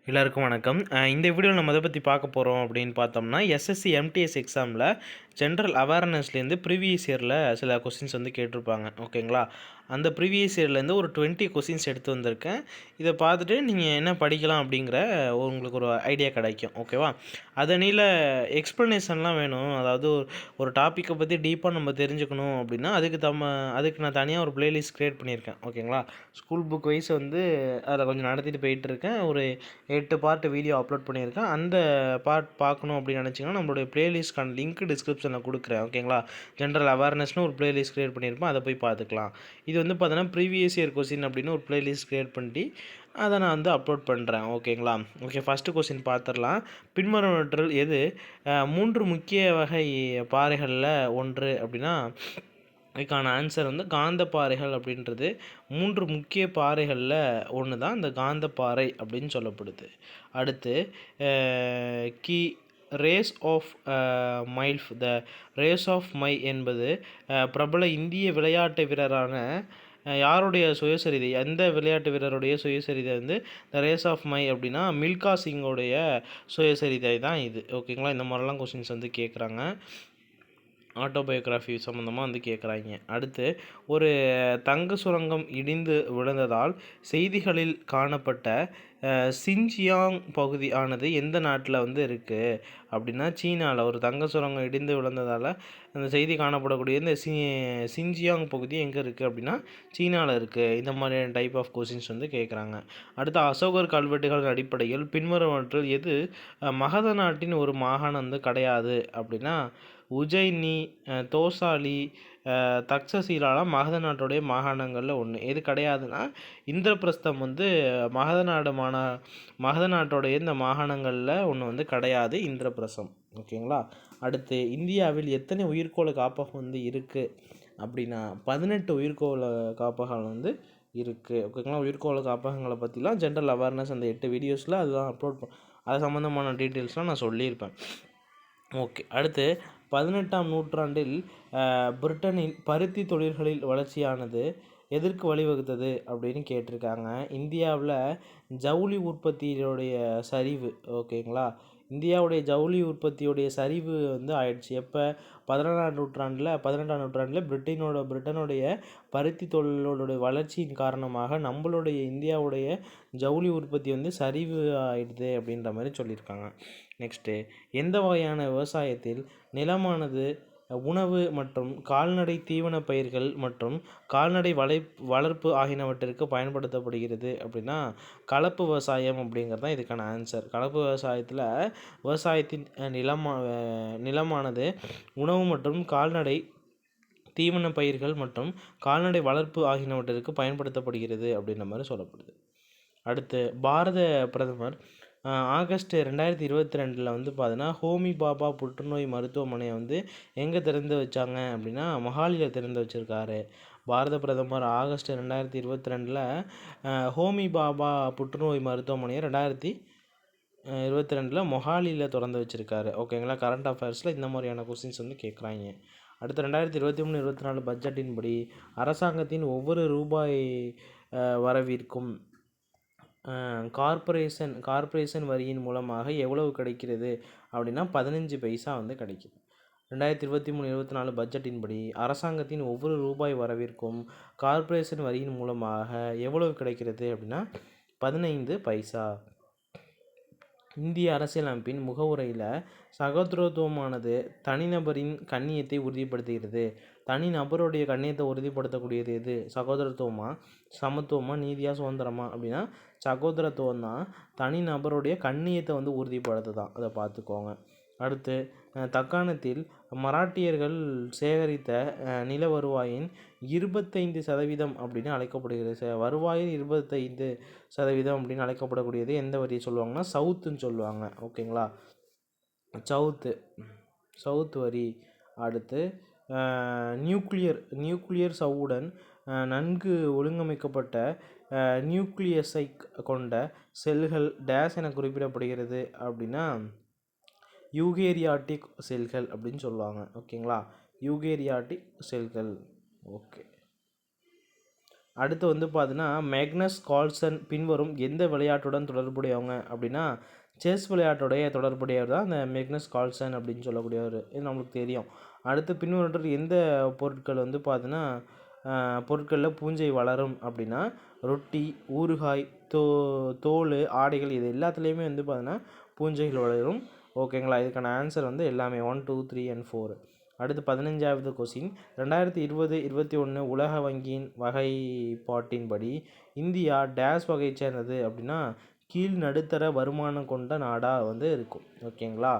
எல்லாருக்கும் வணக்கம். இந்த வீடியோவில் நம்ம எதை பற்றி பார்க்க போகிறோம் அப்படின்னு பார்த்தோம்னா, எஸ்எஸ்சி எம்டிஎஸ் எக்ஸாமில் ஜென்ரல் அவேர்னஸ்லேருந்து ப்ரீவியஸ் இயரில் சில கொஸ்டின்ஸ் வந்து கேட்டிருப்பாங்க. ஓகேங்களா? அந்த ப்ரீவியஸ் இயர்லேருந்து ஒரு 20 கொஸ்டின்ஸ் எடுத்து வந்திருக்கேன். இதை பார்த்துட்டு நீங்கள் என்ன படிக்கலாம் அப்படிங்கிற உங்களுக்கு ஒரு ஐடியா கிடைக்கும். ஓகேவா? அதனில எக்ஸ்ப்ளனேஷன்லாம் வேணும். அதாவது ஒரு டாப்பிக்கை பற்றி டீப்பாக நம்ம தெரிஞ்சுக்கணும் அப்படின்னா அதுக்கு நான் தனியாக ஒரு ப்ளேலிஸ்ட் க்ரியேட் பண்ணியிருக்கேன். ஓகேங்களா? ஸ்கூல் புக் வைஸ் வந்து அதை கொஞ்சம் நடத்திட்டு போயிட்டுருக்கேன். ஒரு 8 பார்ட் வீடியோ அப்லோட் பண்ணியிருக்கேன். அந்த பார்ட் பார்க்கணும் அப்படின்னு நினச்சிங்கன்னா நம்மளுடைய ப்ளேலிஸ்ட்கான லிங்க் டிஸ்கிரிப்ஷனில் கொடுக்குறேன். ஓகேங்களா? ஜென்ரல் அவேர்னஸ்னு ஒரு ப்ளேலிஸ்ட் க்ரியேட் பண்ணியிருப்பேன். அதை போய் பார்த்துக்கலாம். இது வந்து பார்த்தீங்கன்னா ப்ரீவியஸ் இயர் கொஸ்டின் அப்படின்னு ஒரு ப்ளேலிஸ்ட் க்ரியேட் பண்ணி அதை நான் வந்து அப்லோட் பண்ணுறேன். ஓகேங்களா? ஓகே, ஃபஸ்ட்டு கொஸ்டின் பார்த்துடலாம். பின்வருவனவற்றில் எது 3 முக்கிய வகை பாறைகளில் ஒன்று அப்படின்னா, இதுக்கான ஆன்சர் வந்து காந்த பாறைகள் அப்படின்றது 3 முக்கிய பாறைகளில் ஒன்று தான் இந்த காந்த பாறை அப்படின்னு சொல்லப்படுது. அடுத்து கி race of my life the race of my என்பது பிரபல இந்திய விளையாட்டு வீரரான யாருடைய சுயசரிதை, எந்த விளையாட்டு வீரருடைய சுயசரிதை வந்து த ரேஸ் ஆஃப் மை அப்படின்னா மில்கா சிங்கோடைய சுயசரிதை தான் இது. ஓகேங்களா? இந்த மாதிரிலாம் கொஸ்டின்ஸ் வந்து கேட்குறாங்க. ஆட்டோபயோகிராஃபி சம்மந்தமாக வந்து கேட்குறாங்க. அடுத்து ஒரு தங்க சுரங்கம் இடிந்து விழுந்ததால் செய்திகளில் காணப்பட்ட சின்ஜியாங் பகுதி ஆனது எந்த நாட்டில் வந்து இருக்குது அப்படின்னா சீனாவில். ஒரு தங்க சுரங்கம் இடிந்து விழுந்ததால் அந்த செய்தி காணப்படக்கூடிய இந்த சின்ஜியாங் பகுதி எங்கே இருக்குது அப்படின்னா சீனாவில் இருக்குது. இந்த மாதிரியான டைப் ஆஃப் கொஸ்டின்ஸ் வந்து கேட்குறாங்க. அடுத்து அசோகர் கல்வெட்டுகளின் அடிப்படையில் பின்வருவனற்றில் எது மகத நாட்டின் ஒரு மாகாணம் வந்து கிடையாது அப்படின்னா உஜ்ஜைனி, தோசாலி, தக்சசீலாலாம் மகத நாட்டுடைய மாகாணங்களில் ஒன்று. எது கிடையாதுன்னா இந்திரபிரஸ்தம் வந்து மகத நாட்டுடைய இந்த மாகாணங்களில் ஒன்று வந்து கிடையாது, இந்திரபிரஸ்தம். ஓகேங்களா? அடுத்து இந்தியாவில் எத்தனை உயிர்க்கோள காப்பகம் வந்து இருக்குது அப்படின்னா 18 உயிர்க்கோள காப்பகம் வந்து இருக்குது. ஓகேங்களா? உயிர்க்கோள காப்பகங்களை பற்றிலாம் ஜென்ரல் அவேர்னஸ் அந்த 8 வீடியோஸில் அதெல்லாம் அது சம்மந்தமான டீட்டெயில்ஸ்லாம் நான் சொல்லியிருப்பேன். ஓகே, அடுத்து 18ஆம் நூற்றாண்டில் பிரிட்டனில் பருத்தி தொழில்களில் வளர்ச்சியானது எதற்கு வழிவகுத்தது அப்படின்னு கேட்டிருக்காங்க. இந்தியாவில் ஜவுளி உற்பத்தியுடைய சரிவு. ஓகேங்களா? இந்தியாவுடைய ஜவுளி உற்பத்தியுடைய சரிவு வந்து ஆயிடுச்சு. எப்போ 18ஆம் நூற்றாண்டில் பிரிட்டனுடைய பருத்தி தொழிலோடைய வளர்ச்சியின் காரணமாக நம்மளுடைய இந்தியாவுடைய ஜவுளி உற்பத்தி வந்து சரிவு ஆயிடுது அப்படின்ற மாதிரி சொல்லியிருக்காங்க. நெக்ஸ்ட்டு எந்த வகையான விவசாயத்தில் நிலமானது உணவு மற்றும் கால்நடை தீவன பயிர்கள் மற்றும் கால்நடை வளர்ப்பு ஆகியனவற்றிற்கு பயன்படுத்தப்படுகிறது அப்படின்னா கலப்பு விவசாயம் அப்படிங்கிறது தான் இதுக்கான ஆன்சர். கலப்பு விவசாயத்தின் நிலமானது உணவு மற்றும் கால்நடை தீவன பயிர்கள் மற்றும் கால்நடை வளர்ப்பு ஆகியனவற்றிற்கு பயன்படுத்தப்படுகிறது அப்படின்ற மாதிரி சொல்லப்படுது. அடுத்து பாரத பிரதமர் ஆகஸ்ட் 2022 வந்து பார்த்தீங்கன்னா ஹோமி பாபா புற்றுநோய் மருத்துவமனையை வந்து எங்கே திறந்து வச்சாங்க அப்படின்னா மொஹாலியில் திறந்து வச்சுருக்காரு. பாரத பிரதமர் ஆகஸ்ட் 2022 ஹோமி பாபா புற்றுநோய் மருத்துவமனையை 2022 மொஹாலியில் திறந்து வச்சுருக்காரு. ஓகேங்களா? கரண்ட் அஃபேர்ஸில் இந்த மாதிரியான கொஸ்டின்ஸ் வந்து கேட்குறாங்க. அடுத்து 2023-24 பட்ஜெட்டின்படி அரசாங்கத்தின் ஒவ்வொரு ரூபாய் வரவிற்கும் கார்ப்பரேஷன் வரியின் மூலமாக எவ்வளவு கிடைக்கிறது அப்படின்னா 15 பைசா வந்து கிடைக்குது. 2023-24 பட்ஜெட்டின்படி அரசாங்கத்தின் ஒவ்வொரு ரூபாய் வரவிற்கும் கார்ப்பரேஷன் வரியின் மூலமாக எவ்வளவு கிடைக்கிறது அப்படின்னா 15 பைசா. இந்திய அரசியலமைப்பின் முகவுரையில் சகோதரத்துவமானது தனிநபரின் கண்ணியத்தை உறுதிப்படுத்துகிறது. தனி நபருடைய கண்ணியத்தை உறுதிப்படுத்தக்கூடியது எது? சகோதரத்துவமா, சமத்துவமா, நீதியா, சுதந்திரமா அப்படின்னா சகோதரத்துவம் தான். தனி நபருடைய கண்ணியத்தை வந்து உறுதிப்படுத்துதான். அதை பார்த்துக்கோங்க. அடுத்து தக்காணத்தில் மராட்டியர்கள் சேகரித்த நில வருவாயின் 25% அப்படின்னு அழைக்கப்படுகிறது. வருவாயில் 25% அப்படின்னு அழைக்கப்படக்கூடியது எந்த வரியை சொல்லுவாங்கன்னா சவுத்துன்னு சொல்லுவாங்க. ஓகேங்களா? சவுத் வரி. அடுத்து நியூக்ளியர் சவ்வுடன் நன்கு ஒழுங்கமைக்கப்பட்ட நியூக்ளியஸை கொண்ட செல்கள் டேஸ் என குறிப்பிடப்படுகிறது அப்படின்னா யூகேரியாட்டிக் செல்கள் அப்படின்னு சொல்லுவாங்க. ஓகேங்களா? யூகேரியாட்டிக் செல்கள். ஓகே, அடுத்து வந்து பார்த்தீங்கன்னா மேக்னஸ் கால்சன் பின்வரும் எந்த விளையாட்டுடன் தொடர்புடையவங்க அப்படின்னா செஸ் விளையாட்டுடைய தொடர்புடையவர் தான் அந்த மேக்னஸ் கால்சன் அப்படின்னு சொல்லக்கூடியவர். இது நம்மளுக்கு தெரியும். அடுத்து பின்வருவற்றில் எந்த பொருட்கள் வந்து பார்த்தீங்கன்னா பொருட்களில் பூஞ்சை வளரும் அப்படின்னா ரொட்டி, ஊறுகாய், தோல், ஆடைகள் இது எல்லாத்துலேயுமே வந்து பார்த்தீங்கன்னா பூஞ்சைகள் வளரும். ஓகேங்களா? இதுக்கான ஆன்சர் வந்து எல்லாமே 1, 2, 3 and 4. அடுத்து 15வது கொஸ்டின் 2020-21 உலக வங்கியின் வகைப்பாட்டின்படி இந்தியா டேஸ் வகையை சேர்ந்தது அப்படின்னா கீழ் நடுத்தர வருமானம் கொண்ட நாடாக வந்து இருக்கும். ஓகேங்களா?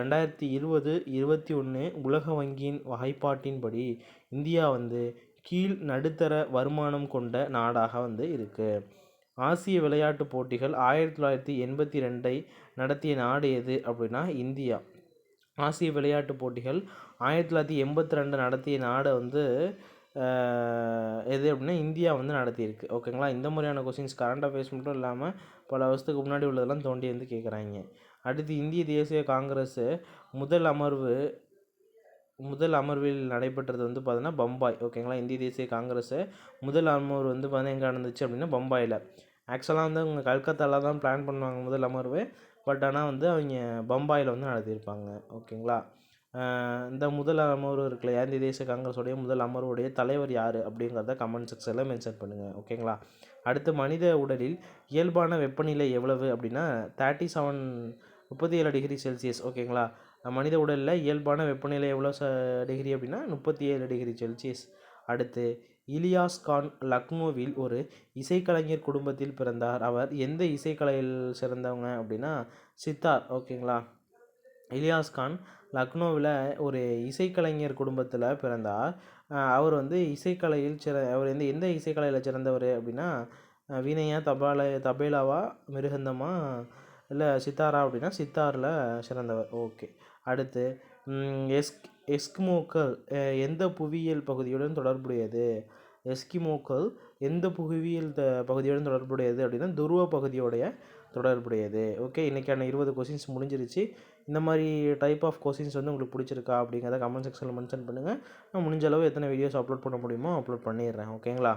2020-21 உலக வங்கியின் வகைப்பாட்டின்படி இந்தியா வந்து கீழ் நடுத்தர வருமானம் கொண்ட நாடாக வந்து இருக்குது. ஆசிய விளையாட்டுப் போட்டிகள் 1982 நடத்திய நாடு எது அப்படின்னா இந்தியா. ஆசிய விளையாட்டுப் போட்டிகள் 1982 நடத்திய நாடு வந்து எது அப்படின்னா இந்தியா வந்து நடத்தியிருக்கு. ஓகேங்களா? இந்த மாதிரியான கொஸ்டின்ஸ் கரண்ட் அஃபேர்ஸ் மட்டும் இல்லாமல் பல வருஷத்துக்கு முன்னாடி உள்ளதெல்லாம் தோண்டி வந்து கேட்குறாங்க. அடுத்து இந்திய தேசிய காங்கிரஸ் முதல் அமர்வில் நடைபெற்றது வந்து பார்த்தீங்கன்னா பம்பாய். ஓகேங்களா? இந்திய தேசிய காங்கிரஸ் முதல் அமர்வு வந்து பார்த்தீங்கன்னா எங்கே நடந்துச்சு அப்படின்னா பம்பாயில். ஆக்சுவலாக வந்து அவங்க கல்கத்தாவில் தான் பிளான் பண்ணுவாங்க முதல் அமர்வு. பட் ஆனால் வந்து அவங்க பம்பாயில் வந்து நடத்தியிருப்பாங்க. ஓகேங்களா? இந்த முதல் அமர்வு இருக்குல்ல இந்திய தேசிய காங்கிரஸுடைய முதல் அமர்வுடைய தலைவர் யார் அப்படிங்கிறத கமெண்ட் செக்ஷனில் மென்ஷன் பண்ணுங்கள். ஓகேங்களா? அடுத்து மனித உடலில் இயல்பான வெப்பநிலை எவ்வளவு அப்படின்னா 37 டிகிரி செல்சியஸ். ஓகேங்களா? மனித உடலில் இயல்பான வெப்பநிலை எவ்வளோ டிகிரி அப்படின்னா 37 டிகிரி செல்சியஸ். அடுத்து இலியாஸ் கான் லக்னோவில் ஒரு இசைக்கலைஞர் குடும்பத்தில் பிறந்தார். அவர் எந்த இசைக்கலையில் சிறந்தவங்க அப்படின்னா சித்தார். ஓகேங்களா? இலியாஸ் கான் லக்னோவில் ஒரு இசைக்கலைஞர் குடும்பத்தில் பிறந்தார். அவர் வந்து இசைக்கலையில் அவர் எந்த இசைக்கலையில் சிறந்தவர் அப்படின்னா வீணையா, தபேலாவா, மிருகந்தமா இல்லை சித்தாரா அப்படின்னா சித்தாரில் சிறந்தவர். ஓகே. அடுத்து எஸ்கிமோக்கள் எந்த புவியியல் பகுதியுடன் தொடர்புடையது? எஸ்கிமோக்கள் எந்த புவியியல் பகுதியுடன் தொடர்புடையது அப்படின்னா துருவ பகுதியோடைய தொடர்புடையது. ஓகே. இன்றைக்கான 20 கொஸ்டின்ஸ் முடிஞ்சிருச்சு. இந்த மாதிரி டைப் ஆஃப் கொஸ்டின்ஸ் வந்து உங்களுக்கு பிடிச்சிருக்கா அப்படிங்கிறத கமெண்ட் செக்ஷனில் மென்ஷன் பண்ணுங்கள். நான் முடிஞ்ச அளவு எத்தனை வீடியோஸ் அப்லோட் பண்ண முடியுமோ அப்லோட் பண்ணிடுறேன். ஓகேங்களா?